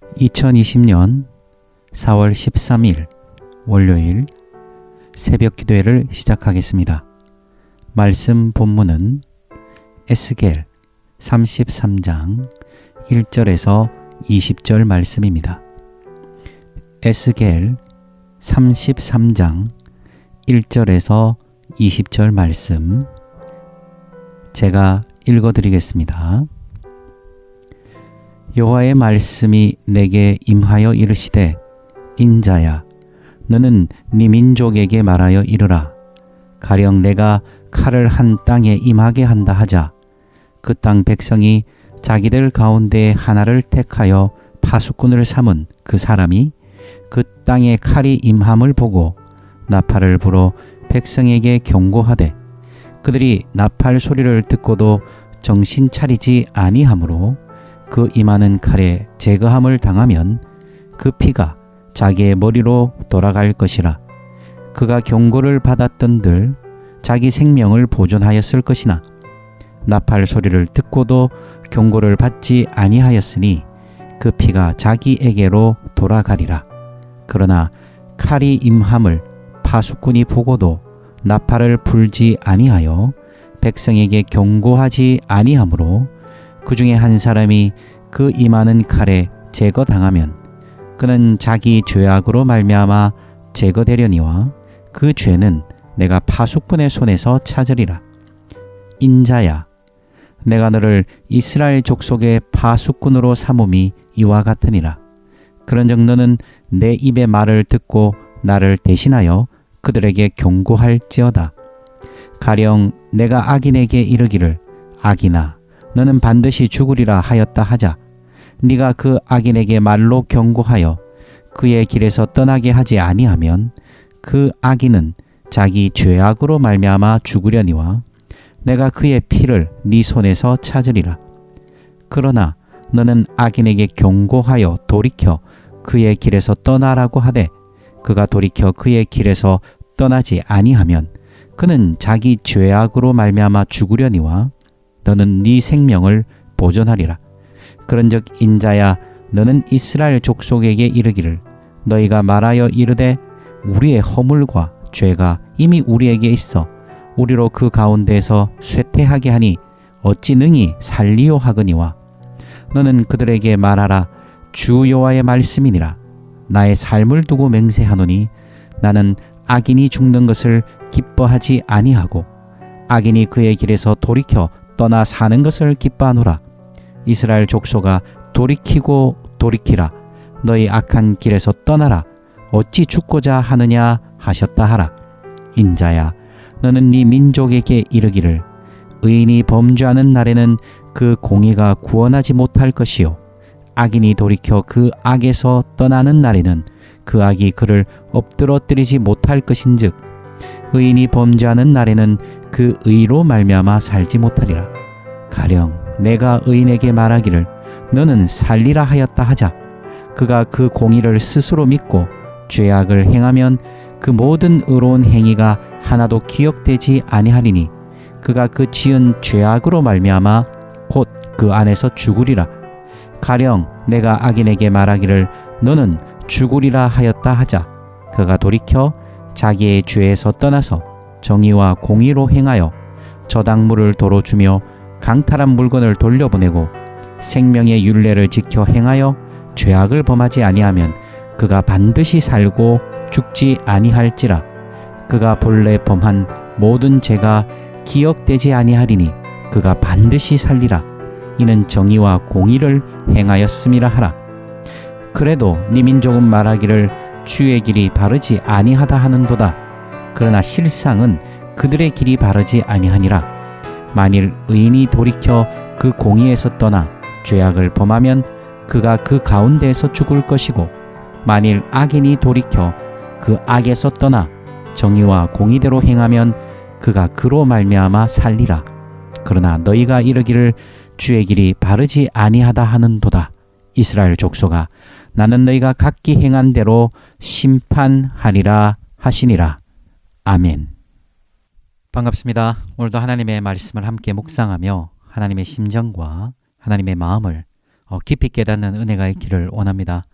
2020년 4월 13일 월요일 새벽 기도회를 시작하겠습니다. 말씀 본문은 에스겔 33장 1절에서 20절 말씀입니다. 에스겔 33장 1절에서 20절 말씀 제가 읽어드리겠습니다. 여호와의 말씀이 내게 임하여 이르시되 인자야 너는 네 민족에게 말하여 이르라. 가령 내가 칼을 한 땅에 임하게 한다 하자. 그 땅 백성이 자기들 가운데 하나를 택하여 파수꾼을 삼은 그 사람이 그 땅에 칼이 임함을 보고 나팔을 불어 백성에게 경고하되 그들이 나팔 소리를 듣고도 정신 차리지 아니하므로 그 임하는 칼에 제거함을 당하면 그 피가 자기의 머리로 돌아갈 것이라. 그가 경고를 받았던들 자기 생명을 보존하였을 것이나 나팔 소리를 듣고도 경고를 받지 아니하였으니 그 피가 자기에게로 돌아가리라. 그러나 칼이 임함을 파수꾼이 보고도 나팔을 불지 아니하여 백성에게 경고하지 아니하므로 그 중에 한 사람이 그 임하는 칼에 제거당하면 그는 자기 죄악으로 말미암아 제거되려니와 그 죄는 내가 파수꾼의 손에서 찾으리라. 인자야 내가 너를 이스라엘 족속의 파수꾼으로 삼음이 이와 같으니라. 그런즉 너는 내 입의 말을 듣고 나를 대신하여 그들에게 경고할지어다. 가령 내가 악인에게 이르기를 악인아 너는 반드시 죽으리라 하였다 하자. 네가 그 악인에게 말로 경고하여 그의 길에서 떠나게 하지 아니하면 그 악인은 자기 죄악으로 말미암아 죽으려니와 내가 그의 피를 네 손에서 찾으리라. 그러나 너는 악인에게 경고하여 돌이켜 그의 길에서 떠나라고 하되 그가 돌이켜 그의 길에서 떠나지 아니하면 그는 자기 죄악으로 말미암아 죽으려니와 너는 네 생명을 보존하리라. 그런즉 인자야 너는 이스라엘 족속에게 이르기를 너희가 말하여 이르되 우리의 허물과 죄가 이미 우리에게 있어 우리로 그 가운데에서 쇠퇴하게 하니 어찌 능히 살리요 하거니와 너는 그들에게 말하라. 주 여호와의 말씀이니라. 나의 삶을 두고 맹세하노니 나는 악인이 죽는 것을 기뻐하지 아니하고 악인이 그의 길에서 돌이켜 떠나 사는 것을 기뻐하노라. 이스라엘 족속아 돌이키고 돌이키라. 너희 악한 길에서 떠나라. 어찌 죽고자 하느냐 하셨다 하라. 인자야 너는 네 민족에게 이르기를 의인이 범죄하는 날에는 그 공의가 구원하지 못할 것이요 악인이 돌이켜 그 악에서 떠나는 날에는 그 악이 그를 엎드러뜨리지 못할 것인즉 의인이 범죄하는 날에는 그 의로 말미암아 살지 못하리라. 가령 내가 의인에게 말하기를 너는 살리라 하였다 하자. 그가 그 공의를 스스로 믿고 죄악을 행하면 그 모든 의로운 행위가 하나도 기억되지 아니하리니 그가 그 지은 죄악으로 말미암아 곧 그 안에서 죽으리라. 가령 내가 악인에게 말하기를 너는 죽으리라 하였다 하자. 그가 돌이켜 자기의 죄에서 떠나서 정의와 공의로 행하여 저당물을 도로 주며 강탈한 물건을 돌려보내고 생명의 율례를 지켜 행하여 죄악을 범하지 아니하면 그가 반드시 살고 죽지 아니할지라. 그가 본래 범한 모든 죄가 기억되지 아니하리니 그가 반드시 살리라. 이는 정의와 공의를 행하였음이라 하라. 그래도 네 민족은 말하기를 주의 길이 바르지 아니하다 하는도다. 그러나 실상은 그들의 길이 바르지 아니하니라. 만일 의인이 돌이켜 그 공의에서 떠나 죄악을 범하면 그가 그 가운데에서 죽을 것이고 만일 악인이 돌이켜 그 악에서 떠나 정의와 공의대로 행하면 그가 그로 말미암아 살리라. 그러나 너희가 이르기를 주의 길이 바르지 아니하다 하는도다. 이스라엘 족속아 나는 너희가 각기 행한 대로 심판하리라 하시니라. 아멘. 반갑습니다. 오늘도 하나님의 말씀을 함께 묵상하며 하나님의 심정과 하나님의 마음을 깊이 깨닫는 은혜가 있기를 원합니다.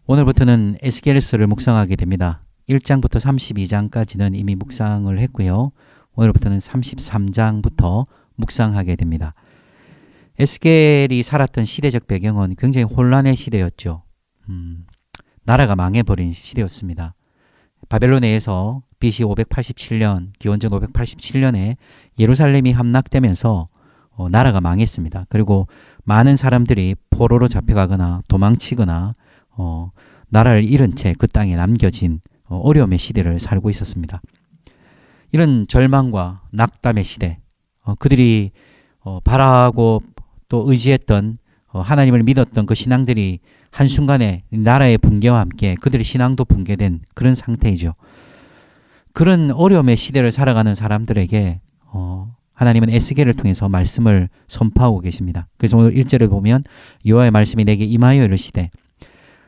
오늘부터는 에스겔서를 묵상하게 됩니다. 1장부터 32장까지는 이미 묵상을 했고요. 오늘부터는 33장부터 묵상하게 됩니다. 에스겔이 살았던 시대적 배경은 굉장히 혼란의 시대였죠. 나라가 망해버린 시대였습니다. 바벨론에서 BC 587년, 기원전 587년에 예루살렘이 함락되면서 나라가 망했습니다. 그리고 많은 사람들이 포로로 잡혀가거나 도망치거나 나라를 잃은 채 그 땅에 남겨진 어려움의 시대를 살고 있었습니다. 이런 절망과 낙담의 시대, 그들이 바라고 또 의지했던 하나님을 믿었던 그 신앙들이 한순간에 나라의 붕괴와 함께 그들의 신앙도 붕괴된 그런 상태이죠. 그런 어려움의 시대를 살아가는 사람들에게 하나님은 에스겔을 통해서 말씀을 선포하고 계십니다. 그래서 오늘 1절에 보면 여호와의 말씀이 내게 임하여 이르시되,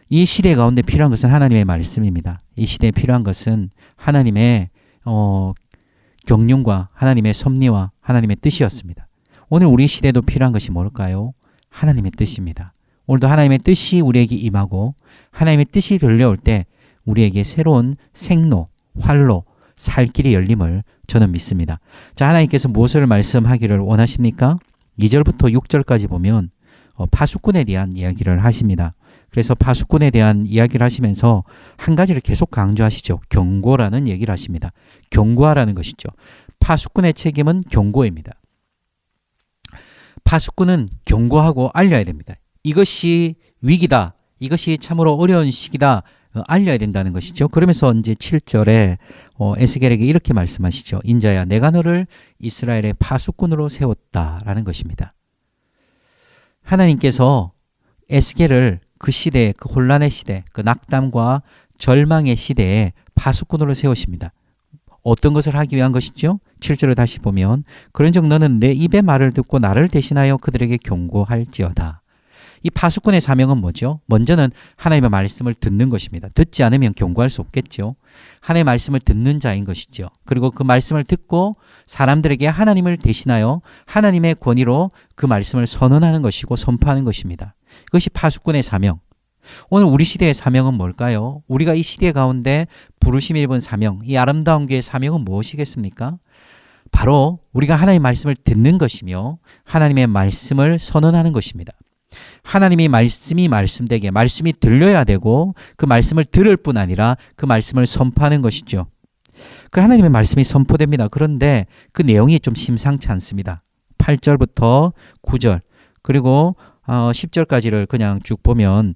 이 시대 가운데 필요한 것은 하나님의 말씀입니다. 이 시대에 필요한 것은 하나님의 경륜과 하나님의 섭리와 하나님의 뜻이었습니다. 오늘 우리 시대도 필요한 것이 뭘까요? 하나님의 뜻입니다. 오늘도 하나님의 뜻이 우리에게 임하고 하나님의 뜻이 들려올 때 우리에게 새로운 생로, 활로, 살 길이 열림을 저는 믿습니다. 자, 하나님께서 무엇을 말씀하기를 원하십니까? 2절부터 6절까지 보면 파수꾼에 대한 이야기를 하십니다. 그래서 파수꾼에 대한 이야기를 하시면서 한 가지를 계속 강조하시죠. 경고라는 얘기를 하십니다. 경고하라는 것이죠. 파수꾼의 책임은 경고입니다. 파수꾼은 경고하고 알려야 됩니다. 이것이 위기다. 이것이 참으로 어려운 시기다. 알려야 된다는 것이죠. 그러면서 이제 7절에 에스겔에게 이렇게 말씀하시죠. 인자야, 내가 너를 이스라엘의 파수꾼으로 세웠다라는 것입니다. 하나님께서 에스겔을 그 시대에, 그 혼란의 시대, 그 낙담과 절망의 시대에 파수꾼으로 세우십니다. 어떤 것을 하기 위한 것이죠? 7절을 다시 보면 그런즉 너는 내 입의 말을 듣고 나를 대신하여 그들에게 경고할지어다. 이 파수꾼의 사명은 뭐죠? 먼저는 하나님의 말씀을 듣는 것입니다. 듣지 않으면 경고할 수 없겠죠. 하나님의 말씀을 듣는 자인 것이죠. 그리고 그 말씀을 듣고 사람들에게 하나님을 대신하여 하나님의 권위로 그 말씀을 선언하는 것이고 선포하는 것입니다. 이것이 파수꾼의 사명. 오늘 우리 시대의 사명은 뭘까요? 우리가 이 시대 가운데 부르심을 입은 사명, 이 아름다운 교회의 사명은 무엇이겠습니까? 바로 우리가 하나님의 말씀을 듣는 것이며 하나님의 말씀을 선언하는 것입니다. 하나님이 말씀이 말씀되게 말씀이 들려야 되고 그 말씀을 들을 뿐 아니라 그 말씀을 선포하는 것이죠. 그 하나님의 말씀이 선포됩니다. 그런데 그 내용이 좀 심상치 않습니다. 8절부터 9절 그리고 10절까지를 그냥 쭉 보면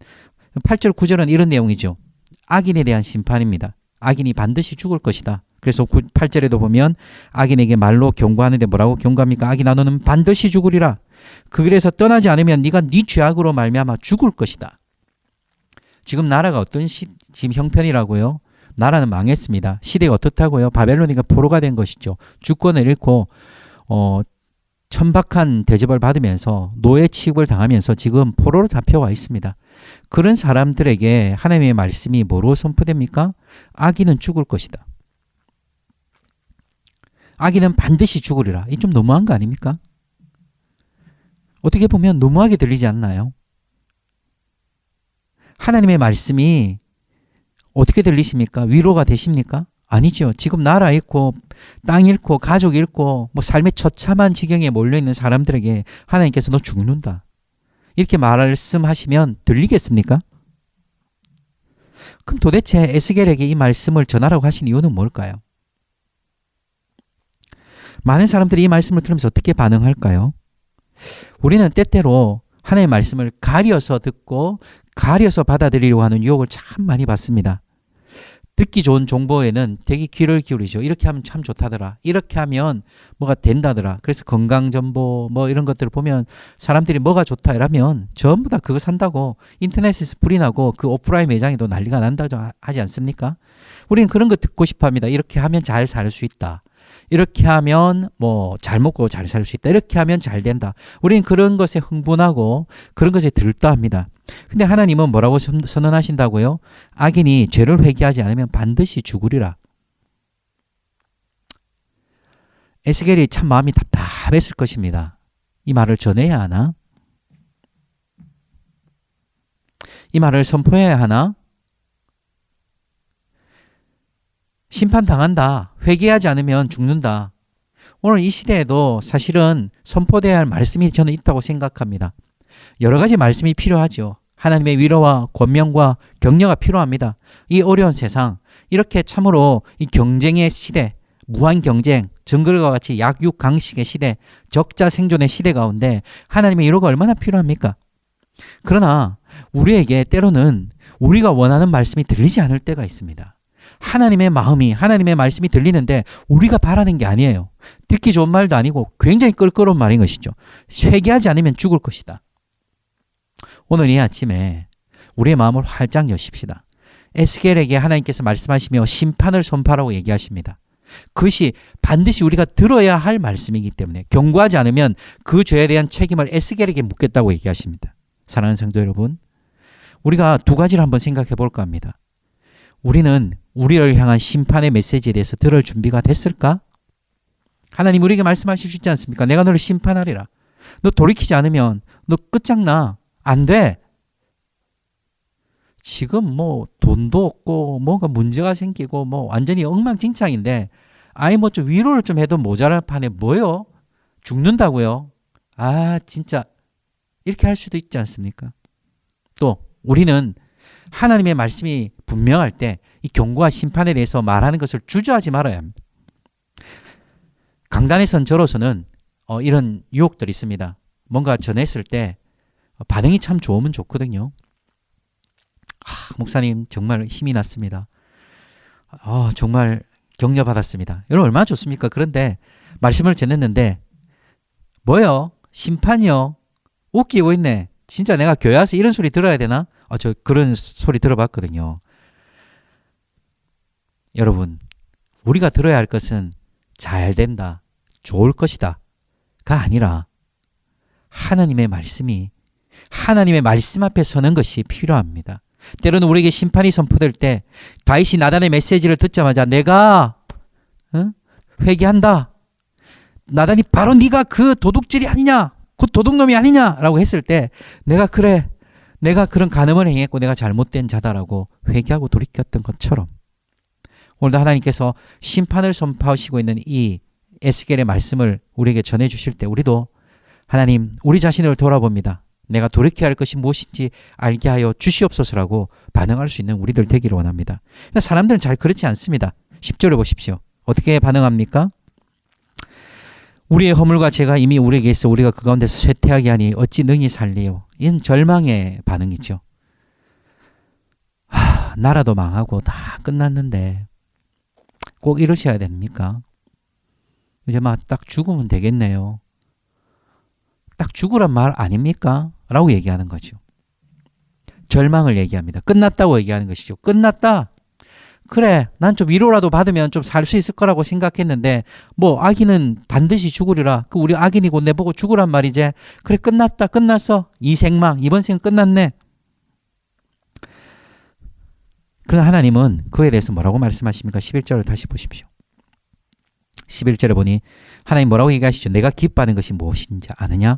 8절 9절은 이런 내용이죠. 악인에 대한 심판입니다. 악인이 반드시 죽을 것이다. 그래서 8절에도 보면 악인에게 말로 경고하는데 뭐라고 경고합니까? 악인아 너는 반드시 죽으리라. 그 길에서 떠나지 않으면 네가 네 죄악으로 말미암아 죽을 것이다. 지금 나라가 어떤 지금 형편이라고요? 나라는 망했습니다. 시대가 어떻다고요? 바벨로니가 포로가 된 것이죠. 주권을 잃고 천박한 대접을 받으면서 노예 취급을 당하면서 지금 포로로 잡혀와 있습니다. 그런 사람들에게 하나님의 말씀이 뭐로 선포됩니까? 악인은 죽을 것이다. 악인은 반드시 죽으리라. 이 좀 너무한 거 아닙니까? 어떻게 보면 너무하게 들리지 않나요? 하나님의 말씀이 어떻게 들리십니까? 위로가 되십니까? 아니죠. 지금 나라 잃고 땅 잃고 가족 잃고 뭐 삶의 처참한 지경에 몰려있는 사람들에게 하나님께서 너 죽는다. 이렇게 말씀하시면 들리겠습니까? 그럼 도대체 에스겔에게 이 말씀을 전하라고 하신 이유는 뭘까요? 많은 사람들이 이 말씀을 들으면서 어떻게 반응할까요? 우리는 때때로 하나님의 말씀을 가려서 듣고 가려서 받아들이려고 하는 유혹을 참 많이 받습니다. 듣기 좋은 정보에는 되게 귀를 기울이죠. 이렇게 하면 참 좋다더라. 이렇게 하면 뭐가 된다더라. 그래서 건강정보 뭐 이런 것들을 보면 사람들이 뭐가 좋다 이러면 전부 다 그거 산다고 인터넷에서 불이 나고 그 오프라인 매장에도 난리가 난다고 하지 않습니까? 우리는 그런 거 듣고 싶어 합니다. 이렇게 하면 잘 살 수 있다. 이렇게 하면 뭐 잘 먹고 잘 살 수 있다. 이렇게 하면 잘 된다. 우리는 그런 것에 흥분하고 그런 것에 들떠합니다. 근데 하나님은 뭐라고 선언하신다고요? 악인이 죄를 회개하지 않으면 반드시 죽으리라. 에스겔이 참 마음이 답답했을 것입니다. 이 말을 전해야 하나? 이 말을 선포해야 하나? 심판당한다. 회개하지 않으면 죽는다. 오늘 이 시대에도 사실은 선포돼야 할 말씀이 저는 있다고 생각합니다. 여러 가지 말씀이 필요하죠. 하나님의 위로와 권면과 격려가 필요합니다. 이 어려운 세상, 이렇게 참으로 이 경쟁의 시대, 무한 경쟁, 정글과 같이 약육강식의 시대, 적자 생존의 시대 가운데 하나님의 위로가 얼마나 필요합니까? 그러나 우리에게 때로는 우리가 원하는 말씀이 들리지 않을 때가 있습니다. 하나님의 마음이, 하나님의 말씀이 들리는데 우리가 바라는 게 아니에요. 듣기 좋은 말도 아니고 굉장히 껄끄러운 말인 것이죠. 회개하지 않으면 죽을 것이다. 오늘 이 아침에 우리의 마음을 활짝 여십시다. 에스겔에게 하나님께서 말씀하시며 심판을 선포하라고 얘기하십니다. 그것이 반드시 우리가 들어야 할 말씀이기 때문에 경고하지 않으면 그 죄에 대한 책임을 에스겔에게 묻겠다고 얘기하십니다. 사랑하는 성도 여러분, 우리가 두 가지를 한번 생각해 볼까 합니다. 우리는 우리를 향한 심판의 메시지에 대해서 들을 준비가 됐을까? 하나님 우리에게 말씀하실 수 있지 않습니까? 내가 너를 심판하리라. 너 돌이키지 않으면 너 끝장나. 안 돼. 지금 뭐 돈도 없고 뭐가 문제가 생기고 뭐 완전히 엉망진창인데 아이 뭐 좀 위로를 좀 해도 모자랄 판에 뭐요? 죽는다고요? 아 진짜 이렇게 할 수도 있지 않습니까? 또 우리는 하나님의 말씀이 분명할 때 이 경고와 심판에 대해서 말하는 것을 주저하지 말아야 합니다. 강단에 선 저로서는 이런 유혹들이 있습니다. 뭔가 전했을 때 반응이 참 좋으면 좋거든요. 목사님 정말 힘이 났습니다. 정말 격려받았습니다. 여러분 얼마나 좋습니까? 그런데 말씀을 전했는데 뭐요? 심판이요? 웃기고 있네. 진짜 내가 교회 와서 이런 소리 들어야 되나? 저 그런 소리 들어봤거든요. 여러분 우리가 들어야 할 것은 잘 된다, 좋을 것이다 가 아니라 하나님의 말씀이 하나님의 말씀 앞에 서는 것이 필요합니다. 때로는 우리에게 심판이 선포될 때 다윗이 나단의 메시지를 듣자마자 내가 회개한다. 나단이 바로 네가 그 도둑질이 아니냐, 그 도둑놈이 아니냐라고 했을 때 내가 그런 간음을 행했고 내가 잘못된 자다라고 회개하고 돌이켰던 것처럼 오늘도 하나님께서 심판을 선포하시고 있는 이 에스겔의 말씀을 우리에게 전해주실 때 우리도 하나님 우리 자신을 돌아봅니다. 내가 돌이켜야 할 것이 무엇인지 알게 하여 주시옵소서라고 반응할 수 있는 우리들 되기를 원합니다. 사람들은 잘 그렇지 않습니다. 10절을 보십시오. 어떻게 반응합니까? 우리의 허물과 죄가 이미 우리에게 있어 우리가 그 가운데서 쇠퇴하게 하니 어찌 능히 살리요. 이는 절망의 반응이죠. 나라도 망하고 다 끝났는데 꼭 이러셔야 됩니까? 이제 막 딱 죽으면 되겠네요. 딱 죽으란 말 아닙니까? 라고 얘기하는 거죠. 절망을 얘기합니다. 끝났다고 얘기하는 것이죠. 끝났다. 그래, 난 좀 위로라도 받으면 좀 살 수 있을 거라고 생각했는데 뭐 악인은 반드시 죽으리라. 그 우리 악인이고 내보고 죽으란 말이지. 그래 끝났다. 끝났어. 이 생망, 이번 생 끝났네. 그러나 하나님은 그에 대해서 뭐라고 말씀하십니까? 11절을 다시 보십시오. 11절에 보니 하나님 뭐라고 얘기하시죠? 내가 기뻐하는 것이 무엇인지 아느냐?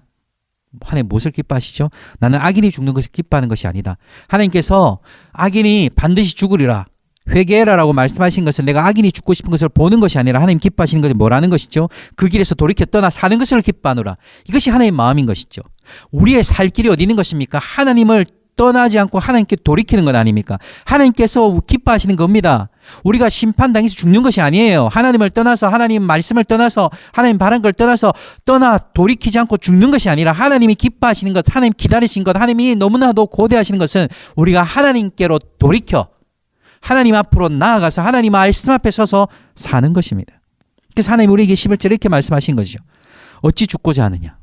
하나님 무엇을 기뻐하시죠? 나는 악인이 죽는 것을 기뻐하는 것이 아니다. 하나님께서 악인이 반드시 죽으리라. 회개해라라고 말씀하신 것은 내가 악인이 죽고 싶은 것을 보는 것이 아니라 하나님 기뻐하시는 것이 뭐라는 것이죠? 그 길에서 돌이켜 떠나 사는 것을 기뻐하노라. 이것이 하나님의 마음인 것이죠. 우리의 살 길이 어디 있는 것입니까? 하나님을 떠나지 않고 하나님께 돌이키는 것 아닙니까? 하나님께서 기뻐하시는 겁니다. 우리가 심판당해서 죽는 것이 아니에요. 하나님을 떠나서 하나님 말씀을 떠나서 하나님 바란 걸 떠나서 돌이키지 않고 죽는 것이 아니라 하나님이 기뻐하시는 것, 하나님 기다리신 것, 하나님이 너무나도 고대하시는 것은 우리가 하나님께로 돌이켜 하나님 앞으로 나아가서 하나님 말씀 앞에 서서 사는 것입니다. 그래서 하나님 우리에게 11절에 이렇게 말씀하신 거죠. 어찌 죽고자 하느냐?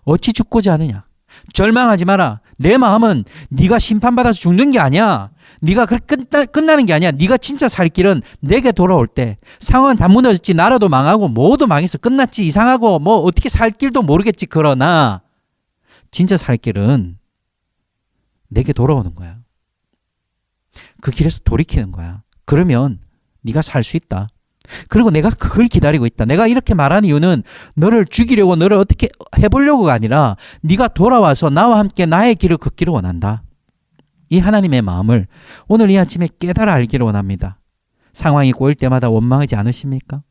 어찌 죽고자 하느냐? 절망하지 마라. 내 마음은 네가 심판받아서 죽는 게 아니야. 네가 그렇게 끝나는 게 아니야. 네가 진짜 살 길은 내게 돌아올 때 상황은 다 무너졌지. 나라도 망하고 모두 망해서 끝났지. 이상하고 뭐 어떻게 살 길도 모르겠지. 그러나 진짜 살 길은 내게 돌아오는 거야. 그 길에서 돌이키는 거야. 그러면 네가 살 수 있다. 그리고 내가 그걸 기다리고 있다. 내가 이렇게 말하는 이유는 너를 죽이려고 너를 어떻게 해보려고가 아니라 네가 돌아와서 나와 함께 나의 길을 걷기를 원한다. 이 하나님의 마음을 오늘 이 아침에 깨달아 알기를 원합니다. 상황이 꼬일 때마다 원망하지 않으십니까?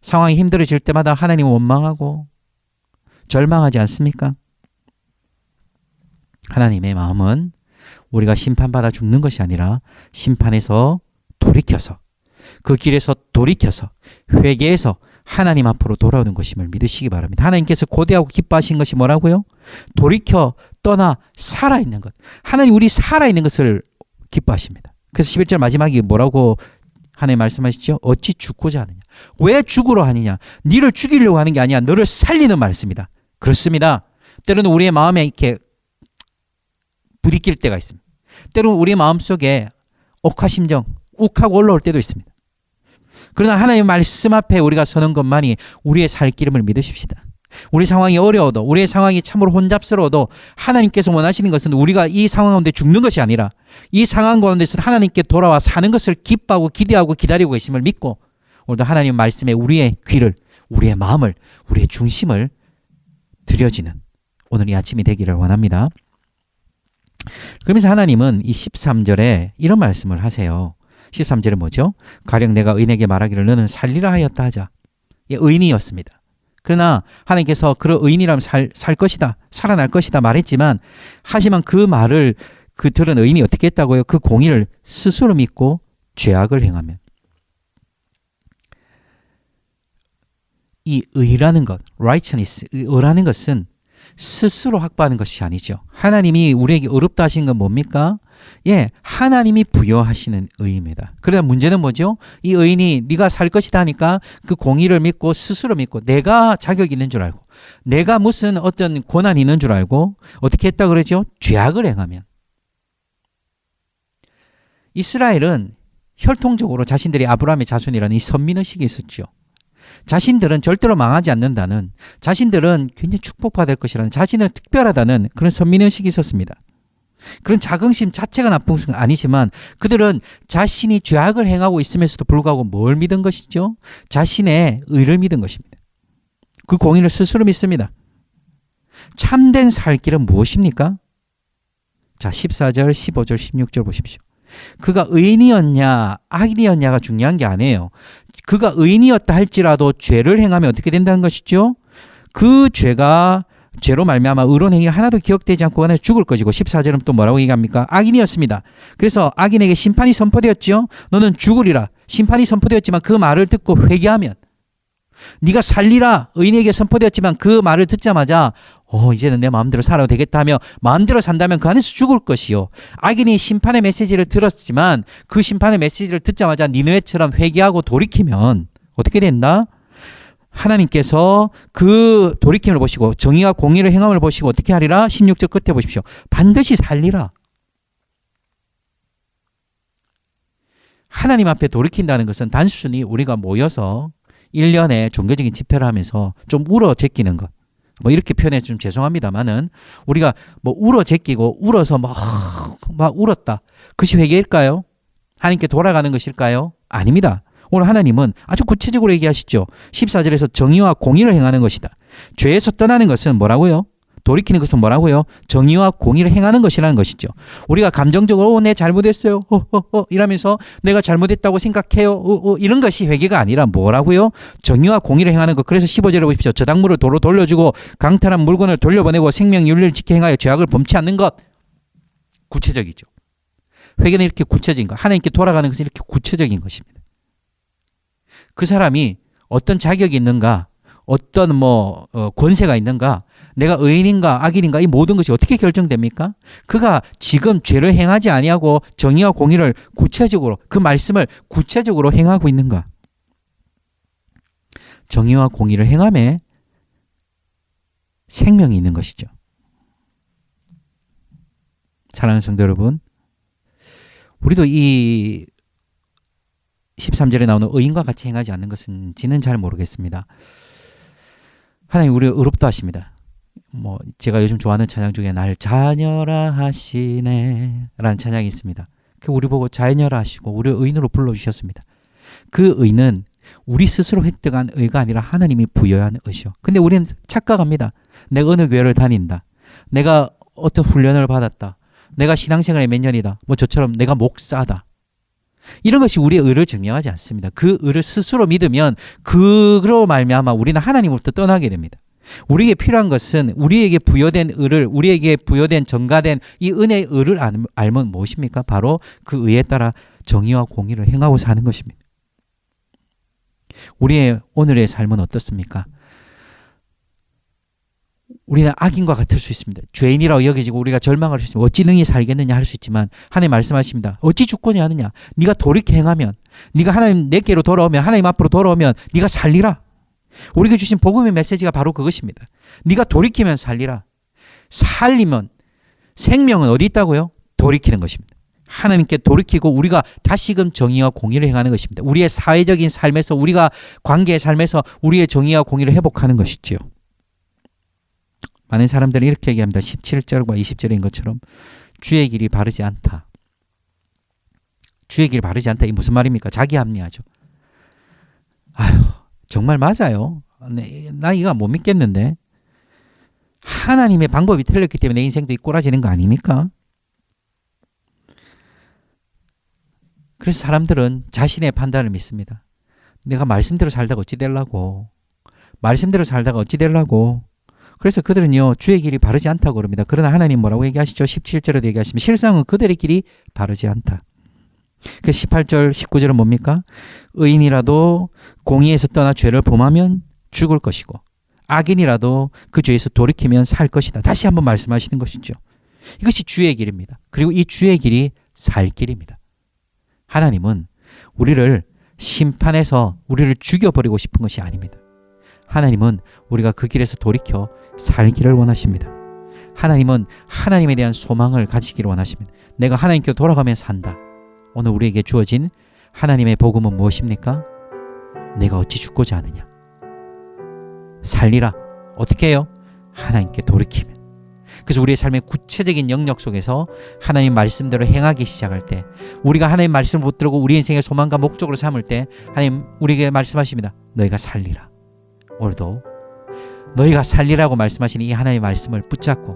상황이 힘들어질 때마다 하나님을 원망하고 절망하지 않습니까? 하나님의 마음은 우리가 심판받아 죽는 것이 아니라 심판에서 돌이켜서 그 길에서 돌이켜서 회개해서 하나님 앞으로 돌아오는 것임을 믿으시기 바랍니다. 하나님께서 고대하고 기뻐하신 것이 뭐라고요? 돌이켜 떠나 살아있는 것. 하나님 우리 살아있는 것을 기뻐하십니다. 그래서 11절 마지막에 뭐라고 하나님 말씀하시죠? 어찌 죽고자 하느냐. 왜 죽으러 하느냐. 너를 죽이려고 하는 게 아니야. 너를 살리는 말씀이다. 그렇습니다. 때로는 우리의 마음에 이렇게 부딪힐 때가 있습니다. 때로는 우리 마음속에 옥화심정 욱하고 올라올 때도 있습니다. 그러나 하나님의 말씀 앞에 우리가 서는 것만이 우리의 살 길임을 믿으십시다. 우리 상황이 어려워도 우리의 상황이 참으로 혼잡스러워도 하나님께서 원하시는 것은 우리가 이 상황 가운데 죽는 것이 아니라 이 상황 가운데서 하나님께 돌아와 사는 것을 기뻐하고 기대하고 기다리고 계심을 믿고 오늘도 하나님 말씀에 우리의 귀를 우리의 마음을 우리의 중심을 들여지는 오늘 이 아침이 되기를 원합니다. 그러면서 하나님은 이 13절에 이런 말씀을 하세요. 13절에 뭐죠? 가령 내가 의인에게 말하기를 너는 살리라 하였다 하자. 의인이었습니다. 그러나 하나님께서 그런 의인이라면 살 것이다. 살아날 것이다 말했지만 하지만 그 말을 그 들은 의인이 어떻게 했다고요? 그 공의를 스스로 믿고 죄악을 행하면. 이 의라는 것, righteousness, 의라는 것은 스스로 확보하는 것이 아니죠. 하나님이 우리에게 어렵다 하신 건 뭡니까? 예, 하나님이 부여하시는 의입니다. 그러나 문제는 뭐죠? 이 의인이 네가 살 것이다 하니까 그 공의를 믿고 스스로 믿고 내가 자격이 있는 줄 알고 내가 무슨 어떤 권한이 있는 줄 알고 어떻게 했다 그러죠? 죄악을 행하면. 이스라엘은 혈통적으로 자신들이 아브라함의 자손이라는 이 선민의식이 있었죠. 자신들은 절대로 망하지 않는다는, 자신들은 굉장히 축복받을 것이라는, 자신은 특별하다는 그런 선민의식이 있었습니다. 그런 자긍심 자체가 나쁜 것은 아니지만 그들은 자신이 죄악을 행하고 있음에도 불구하고 뭘 믿은 것이죠? 자신의 의를 믿은 것입니다. 그 공의를 스스로 믿습니다. 참된 살 길은 무엇입니까? 자, 14절, 15절, 16절 보십시오. 그가 의인이었냐 악인이었냐가 중요한 게 아니에요. 그가 의인이었다 할지라도 죄를 행하면 어떻게 된다는 것이죠? 그 죄로 말미암아 의로운 행위가 하나도 기억되지 않고 그간에 죽을 것이고 14절은 또 뭐라고 얘기합니까? 악인이었습니다. 그래서 악인에게 심판이 선포되었죠. 너는 죽으리라. 심판이 선포되었지만 그 말을 듣고 회개하면 네가 살리라. 의인에게 선포되었지만 그 말을 듣자마자 이제는 내 마음대로 살아도 되겠다 하며 마음대로 산다면 그 안에서 죽을 것이요. 악인이 심판의 메시지를 들었지만 그 심판의 메시지를 듣자마자 니느웨처럼 회개하고 돌이키면 어떻게 된다? 하나님께서 그 돌이킴을 보시고 정의와 공의를 행함을 보시고 어떻게 하리라? 16절 끝에 보십시오. 반드시 살리라. 하나님 앞에 돌이킨다는 것은 단순히 우리가 모여서 1년에 종교적인 집회를 하면서 좀 울어 제끼는 것. 뭐 이렇게 표현해서 좀 죄송합니다만은 우리가 뭐 울어 제끼고 울어서 막 울었다. 그것이 회개일까요? 하나님께 돌아가는 것일까요? 아닙니다. 오늘 하나님은 아주 구체적으로 얘기하시죠. 14절에서 정의와 공의를 행하는 것이다. 죄에서 떠나는 것은 뭐라고요? 돌이키는 것은 뭐라고요? 정의와 공의를 행하는 것이라는 것이죠. 우리가 감정적으로 내 잘못했어요. 이러면서 내가 잘못했다고 생각해요. 이런 것이 회개가 아니라 뭐라고요? 정의와 공의를 행하는 것. 그래서 15절에 보십시오. 저당물을 도로 돌려주고 강탈한 물건을 돌려보내고 생명윤리를 지켜 행하여 죄악을 범치 않는 것. 구체적이죠. 회개는 이렇게 구체적인 것. 하나님께 돌아가는 것은 이렇게 구체적인 것입니다. 그 사람이 어떤 자격이 있는가, 어떤 권세가 있는가, 내가 의인인가 악인인가 이 모든 것이 어떻게 결정됩니까? 그가 지금 죄를 행하지 아니하고 정의와 공의를 구체적으로 그 말씀을 구체적으로 행하고 있는가? 정의와 공의를 행함에 생명이 있는 것이죠. 사랑하는 성도 여러분, 우리도 이 13절에 나오는 의인과 같이 행하지 않는 것은지는 잘 모르겠습니다. 하나님 우리를 의롭다 하십니다. 제가 요즘 좋아하는 찬양 중에 날 자녀라 하시네 라는 찬양이 있습니다. 그 우리 보고 자녀라 하시고 우리를 의인으로 불러주셨습니다. 그 의는 우리 스스로 획득한 의가 아니라 하나님이 부여한 의죠. 근데 우리는 착각합니다. 내가 어느 교회를 다닌다. 내가 어떤 훈련을 받았다. 내가 신앙생활에 몇 년이다. 뭐 저처럼 내가 목사다. 이런 것이 우리의 의를 증명하지 않습니다. 그 의를 스스로 믿으면 그로 말미암아 우리는 하나님으로부터 떠나게 됩니다. 우리에게 필요한 것은 우리에게 부여된 의를, 우리에게 부여된 전가된 이 은혜의 의를 알면 무엇입니까? 바로 그 의에 따라 정의와 공의를 행하고 사는 것입니다. 우리의 오늘의 삶은 어떻습니까? 우리는 악인과 같을 수 있습니다. 죄인이라고 여겨지고 우리가 절망할 수 있습니다. 어찌 능히 살겠느냐 할 수 있지만 하나님 말씀하십니다. 어찌 죽고자 하느냐? 네가 돌이켜 행하면, 네가 하나님 내게로 돌아오면, 하나님 앞으로 돌아오면 네가 살리라. 우리에게 주신 복음의 메시지가 바로 그것입니다. 네가 돌이키면 살리라. 살리면, 생명은 어디 있다고요? 돌이키는 것입니다. 하나님께 돌이키고 우리가 다시금 정의와 공의를 행하는 것입니다. 우리의 사회적인 삶에서, 우리가 관계의 삶에서 우리의 정의와 공의를 회복하는 것이지요. 많은 사람들은 이렇게 얘기합니다. 17절과 20절인 것처럼 주의 길이 바르지 않다. 주의 길이 바르지 않다. 이게 무슨 말입니까? 자기 합리화죠. 아휴, 정말 맞아요. 나 이거 못 믿겠는데. 하나님의 방법이 틀렸기 때문에 내 인생도 이 꼬라지는 거 아닙니까? 그래서 사람들은 자신의 판단을 믿습니다. 내가 말씀대로 살다가 어찌 되려고. 말씀대로 살다가 어찌 되려고. 그래서 그들은요, 주의 길이 바르지 않다고 그럽니다. 그러나 하나님 뭐라고 얘기하시죠? 17절에도 얘기하시면 실상은 그들의 길이 바르지 않다. 그 18절, 19절은 뭡니까? 의인이라도 공의에서 떠나 죄를 범하면 죽을 것이고 악인이라도 그 죄에서 돌이키면 살 것이다. 다시 한번 말씀하시는 것이죠. 이것이 주의 길입니다. 그리고 이 주의 길이 살 길입니다. 하나님은 우리를 심판해서 우리를 죽여버리고 싶은 것이 아닙니다. 하나님은 우리가 그 길에서 돌이켜 살기를 원하십니다. 하나님은 하나님에 대한 소망을 가지기를 원하십니다. 내가 하나님께 돌아가면 산다. 오늘 우리에게 주어진 하나님의 복음은 무엇입니까? 내가 어찌 죽고자 하느냐? 살리라. 어떻게 해요? 하나님께 돌이키면. 그래서 우리의 삶의 구체적인 영역 속에서 하나님 말씀대로 행하기 시작할 때, 우리가 하나님 말씀을 붙들고 우리 인생의 소망과 목적으로 삼을 때 하나님 우리에게 말씀하십니다. 너희가 살리라. 오늘도 너희가 살리라고 말씀하시는 이 하나님의 말씀을 붙잡고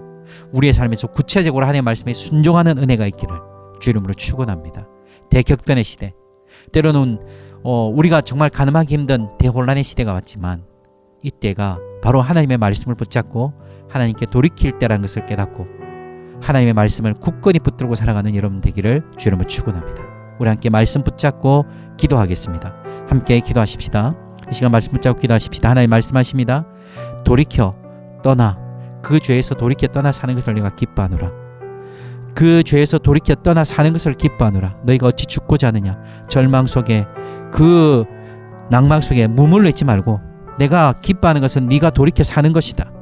우리의 삶에서 구체적으로 하나님의 말씀에 순종하는 은혜가 있기를 주 이름으로 축원합니다. 대격변의 시대, 때로는 우리가 정말 가늠하기 힘든 대혼란의 시대가 왔지만 이때가 바로 하나님의 말씀을 붙잡고 하나님께 돌이킬 때라는 것을 깨닫고 하나님의 말씀을 굳건히 붙들고 살아가는 여러분 되기를 주 이름으로 축원합니다. 우리 함께 말씀 붙잡고 기도하겠습니다. 함께 기도하십시다. 이 시간 말씀 붙잡고 기도하십시다. 하나님 말씀하십니다. 돌이켜 떠나, 그 죄에서 돌이켜 떠나 사는 것을 내가 기뻐하노라. 그 죄에서 돌이켜 떠나 사는 것을 기뻐하노라. 너희가 어찌 죽고자 하느냐? 절망 속에, 그 낭망 속에 머물러 있지 말고 내가 기뻐하는 것은 네가 돌이켜 사는 것이다.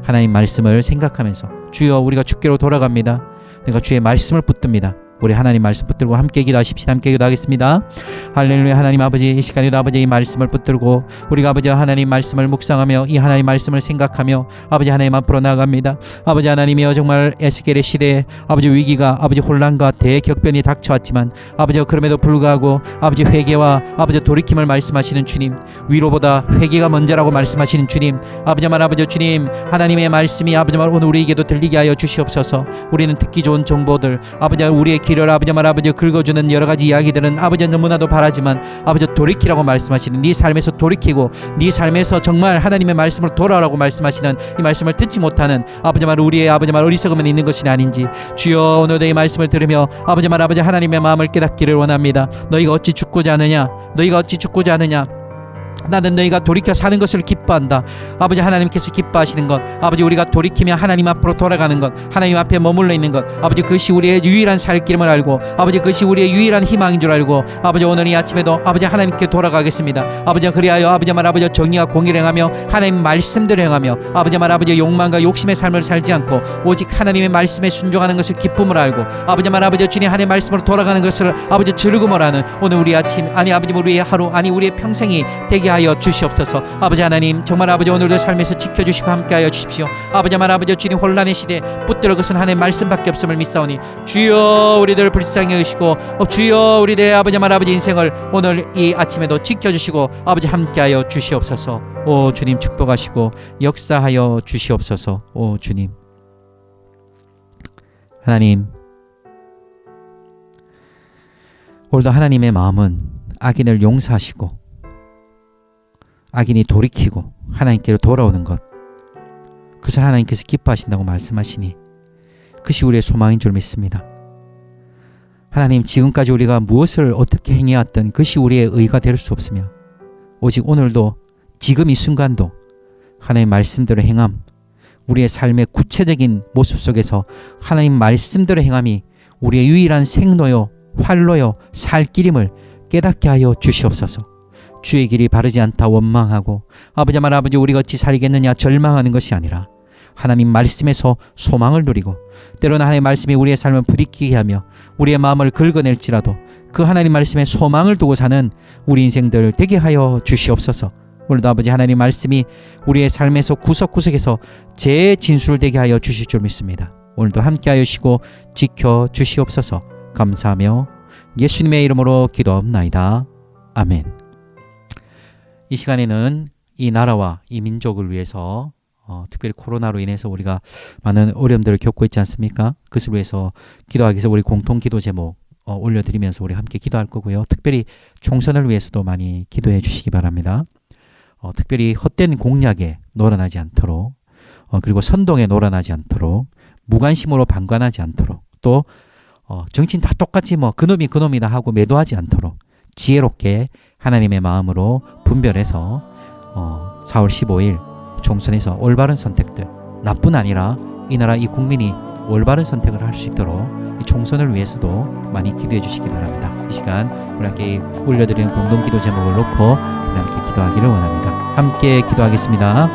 하나님 말씀을 생각하면서 주여 우리가 주께로 돌아갑니다. 내가 주의 말씀을 붙듭니다. 우리 하나님 말씀 붙들고 함께 기도하십시다. 함께 기도하겠습니다. 할렐루야. 하나님 아버지, 이 시간에도 아버지 이 말씀을 붙들고 우리가 아버지 하나님 말씀을 묵상하며 이 하나님 말씀을 생각하며 아버지 하나님 앞으로 나아갑니다. 아버지 하나님이여, 정말 에스겔의 시대에 아버지 위기가, 아버지 혼란과 대격변이 닥쳐왔지만 아버지 그럼에도 불구하고 아버지 회개와 아버지 돌이킴을 말씀하시는 주님, 위로보다 회개가 먼저라고 말씀하시는 주님, 아버지 말 아버지 주님, 하나님의 말씀이 아버지 말 오늘 우리에게도 들리게 하여 주시옵소서. 우리는 듣기 좋은 정보들, 아버지 우리의 길을 아버지 말 아버지 긁어주는 여러 가지 이야기들은 아버지 너무나도 바라지만 아버지 돌이키라고 말씀하시는, 네 삶에서 돌이키고 네 삶에서 정말 하나님의 말씀을 돌아오라고 말씀하시는 이 말씀을 듣지 못하는 아버지 말 우리의 아버지 말 어리석음은 있는 것이 아닌지 주여 오늘도 이 말씀을 들으며 아버지 말 아버지 하나님의 마음을 깨닫기를 원합니다. 너희가 어찌 죽고자 하느냐? 너희가 어찌 죽고자 하느냐? 나는 너희가 돌이켜 사는 것을 기뻐한다. 아버지 하나님께서 기뻐하시는 것, 아버지 우리가 돌이키며 하나님 앞으로 돌아가는 것, 하나님 앞에 머물러 있는 것, 아버지 그것이 우리의 유일한 살 길임을 알고 아버지 그것이 우리의 유일한 희망인 줄 알고 아버지 오늘 이 아침에도 아버지 하나님께 돌아가겠습니다. 아버지 그리하여 아버지 말 아버지 정의와 공의를 행하며 하나님 말씀대로 행하며 아버지 말 아버지 욕망과 욕심의 삶을 살지 않고 오직 하나님의 말씀에 순종하는 것을 기쁨을 알고 아버지 말 아버지 주님 하나님의 말씀으로 돌아가는 것을 아버지 즐거움을 하는 오늘 우리 아침, 아니 아버지 우리의 하루, 아니 우리의 평생이 되게 하여 주시옵소서. 아버지 하나님 정말 아버지 오늘도 삶에서 지켜주시고 함께하여 주십시오. 아버지 말 아버지 주님 혼란의 시대 붙들어 것은 하나님의 말씀밖에 없음을 믿사오니 주여 우리들을 불쌍히 여기시고 주여 우리들의 아버지 말 아버지 인생을 오늘 이 아침에도 지켜주시고 아버지 함께하여 주시옵소서. 오 주님 축복하시고 역사하여 주시옵소서. 오 주님, 하나님 오늘도 하나님의 마음은 악인을 용서하시고 악인이 돌이키고 하나님께로 돌아오는 것, 그것을 하나님께서 기뻐하신다고 말씀하시니 그것이 우리의 소망인 줄 믿습니다. 하나님, 지금까지 우리가 무엇을 어떻게 행해왔던 그것이 우리의 의가 될 수 없으며 오직 오늘도 지금 이 순간도 하나님 말씀대로 행함, 우리의 삶의 구체적인 모습 속에서 하나님 말씀대로 행함이 우리의 유일한 생로요 활로요 살 길임을 깨닫게 하여 주시옵소서. 주의 길이 바르지 않다 원망하고 아버지 우리가 어찌 살겠느냐 절망하는 것이 아니라 하나님 말씀에서 소망을 누리고, 때로는 하나님 말씀이 우리의 삶을 부딪히게 하며 우리의 마음을 긁어낼지라도 그 하나님 말씀에 소망을 두고 사는 우리 인생들 되게 하여 주시옵소서. 오늘도 아버지 하나님 말씀이 우리의 삶에서 구석구석에서 제 진술되게 하여 주실 줄 믿습니다. 오늘도 함께하여 주시고 지켜 주시옵소서. 감사하며 예수님의 이름으로 기도합나이다. 아멘. 이 시간에는 이 나라와 이 민족을 위해서 특별히 코로나로 인해서 우리가 많은 어려움들을 겪고 있지 않습니까? 그것을 위해서 기도하기 위해서 우리 공통 기도 제목 올려드리면서 우리 함께 기도할 거고요. 특별히 총선을 위해서도 많이 기도해 주시기 바랍니다. 특별히 헛된 공약에 놀아나지 않도록, 그리고 선동에 놀아나지 않도록, 무관심으로 방관하지 않도록, 또 정치인 다 똑같이 그놈이 그놈이다 하고 매도하지 않도록 지혜롭게 하나님의 마음으로 분별해서 4월 15일 총선에서 올바른 선택들, 나뿐 아니라 이 나라 이 국민이 올바른 선택을 할 수 있도록 이 총선을 위해서도 많이 기도해 주시기 바랍니다. 이 시간 우리 함께 올려드리는 공동기도 제목을 놓고 우리 함께 기도하기를 원합니다. 함께 기도하겠습니다.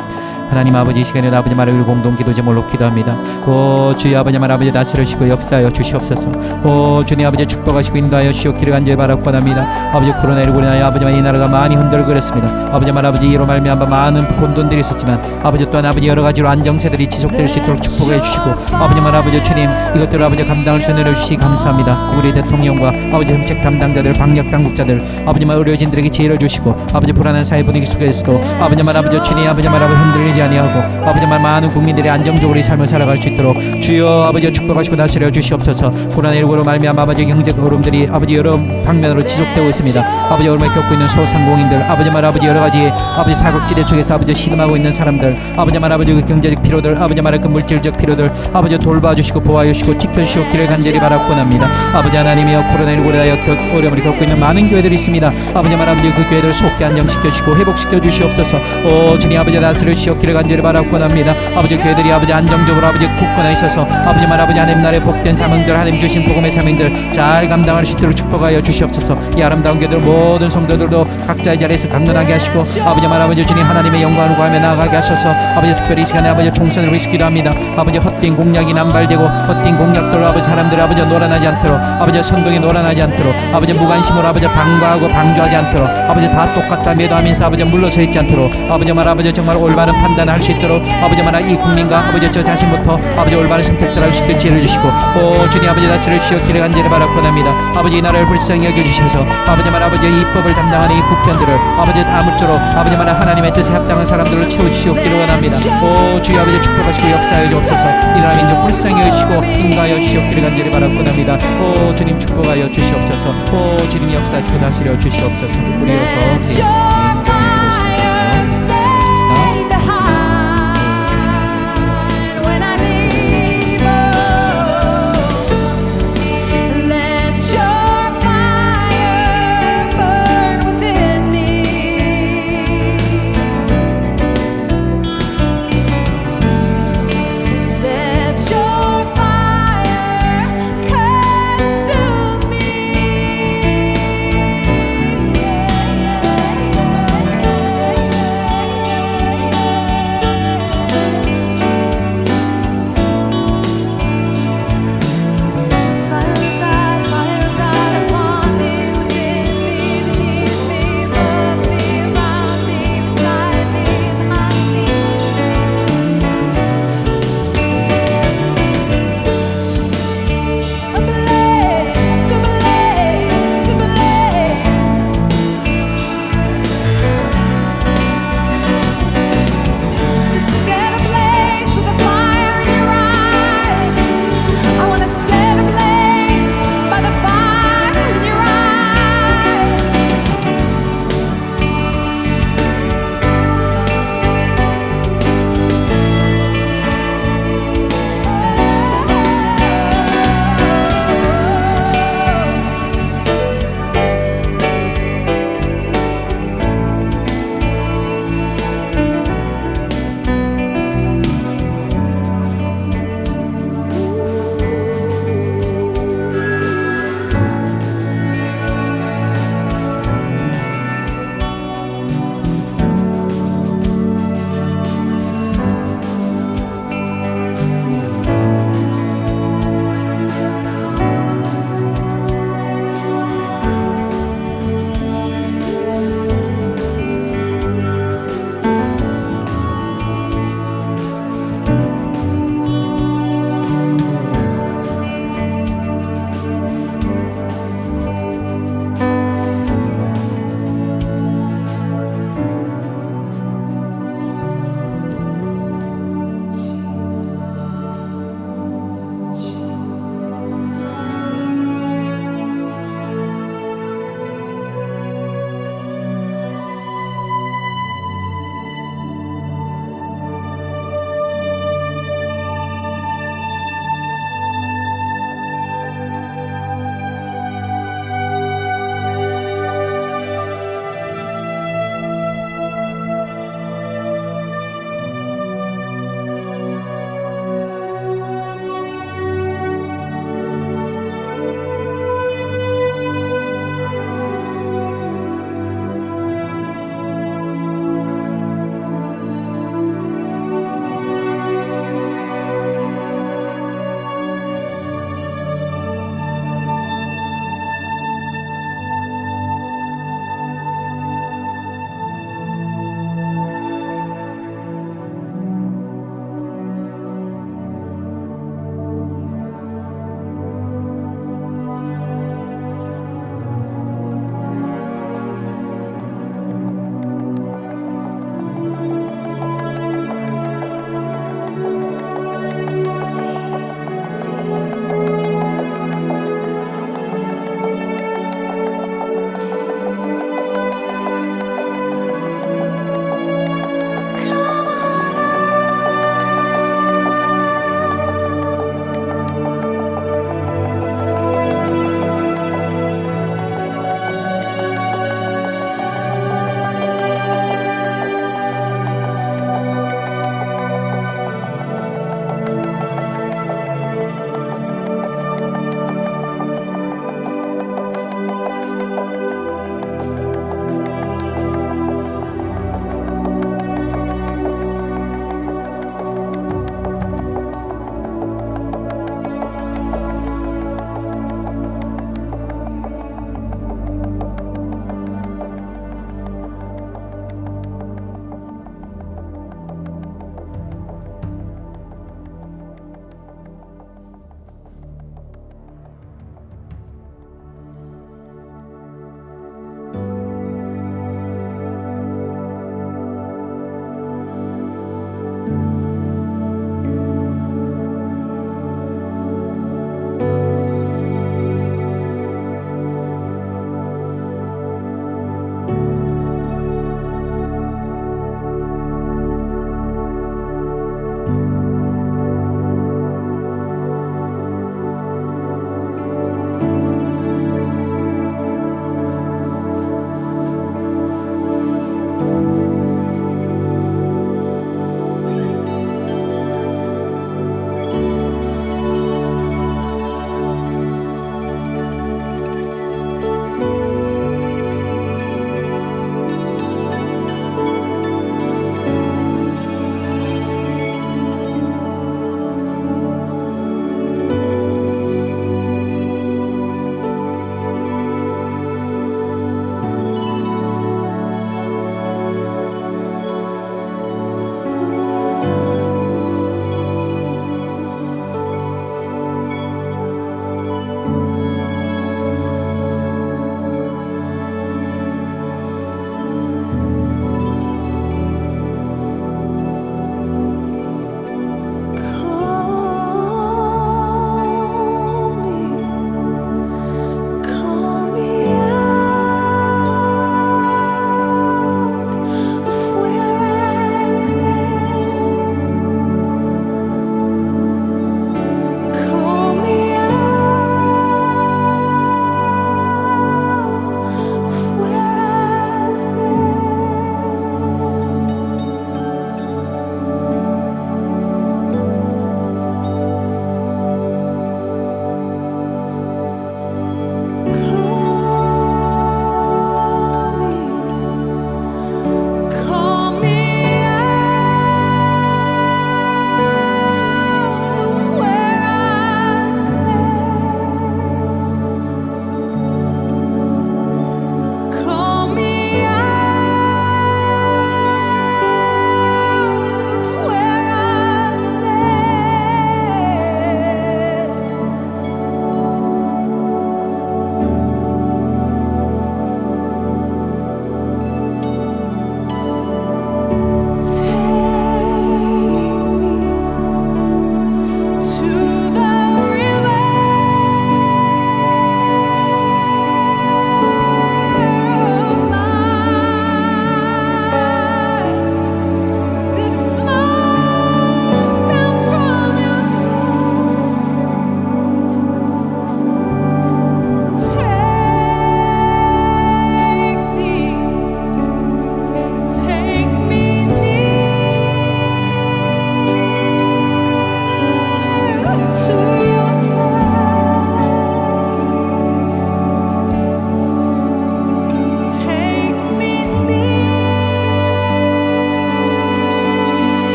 하나님 아버지, 이 시간에도 아버지 말을 우리 공동기도 제목으로 기도합니다. 오 주여 아버지 말 아버지 다스려주시고 역사하여 주시옵소서. 오 주님 아버지 축복하시고 인도하여 주시옵기를 간절히 바라옵나이다. 아버지 코로나19로 인하여 아버지 말 이 나라가 많이 흔들거렸습니다. 아버지 말 아버지 이로 말미암아 많은 혼돈들이 있었지만 아버지 또한 아버지 여러 가지로 안정세들이 지속될 수 있도록 축복해 주시고 아버지 말 아버지 주님 이것들을 아버지 감당을 전해려 주시기 감사합니다. 우리 대통령과 아버지 정책 담당자들, 방역 당국자들, 아버지 말 의료진들에게 지혜를 주시고 아버지 불안한 사회 분위기 속에서도 아버지 말 아버지 주님 아버지 말 아버지 흔들리지 아니하고 아버지 말 많은 국민들이 안정적으로 이 삶을 살아갈 수 있도록 주여 아버지 축복하시고 다스려 주시옵소서. 코로나19로 말미암아 아버지 경제 어려움들이 아버지 여러 방면으로 지속되고 있습니다. 아버지 어려움을 겪고 있는 소상공인들, 아버지 말 아버지 여러 가지 아버지 사각지대 쪽에서 아버지 신음하고 있는 사람들, 아버지 말 아버지 그 경제적 필요들, 아버지 말의 그 물질적 필요들 아버지 돌봐주시고 보호하시고 지켜주시옵기를 간절히 바라옵나이다. 아버지 하나님이여 코로나19로 인하여 어려움을 겪고 있는 많은 교회들이 있습니다. 아버지 말 아버지 그 교회들을 속히 안정시켜 주시고 회복시켜 주시옵소서. 오 주님 아버지 다스려 주시옵기를 간절히 바라옵나이다. 아버지 교회들이 아버지 안정적으로 아버지 굳건하 있어서 아버지 말 아버지 하나님 나라의 복된 사명들, 하나님 주신 복음의 사명들 잘 감당할 수 있도록 축복하여 주시옵소서. 이 아름다운 교회들 모든 성도들도 각자의 자리에서 강건하게 하시고 아버지 말 아버지 주님 하나님의 영광을 구하며 나아가게 하셔서 아버지 특별히 이 시간에 아버지 총선을 위해서 기도합니다. 아버지 헛된 공약이 남발되고 헛된 공약들로 아버지 사람들이 아버지 놀아나지 않도록, 아버지 선동에 놀아나지 않도록, 아버지 무관심으로 아버지 방과하고 방조하지 않도록, 아버지 다 똑같다 매도하면서 아버지 물러서 있지 않도록 아버지 말 아버지 정말 올바른 판단을 할 수 있도록 아버지 말 이 국민과 아버지 저 자신부터 아버지 올바른 선택들 할 수 있도록 지혜를 주시고 오 주님 아버지 다스려 주시옵기를 간절히 바라옵나이다. 아버지 이 나라를 불쌍히 여겨주셔서 아버지 말 아버지 이 입법을 담당하는 이 국회의원들을 아버지 다무쪼록 아버지 말 하나님의 뜻에 합당한 사람들로 채워주시옵기를 원합니다. 오 주여 아버지 축복하시고 역사하여 주옵소서. 이 나라 민족 불쌍히 여주시고 인도하여 주시옵기를 간절히 바라옵나이다. 오 주님 축복하여 주시옵소서. 오 주님 역사하시고 다스려 주시옵소서. 우리 어서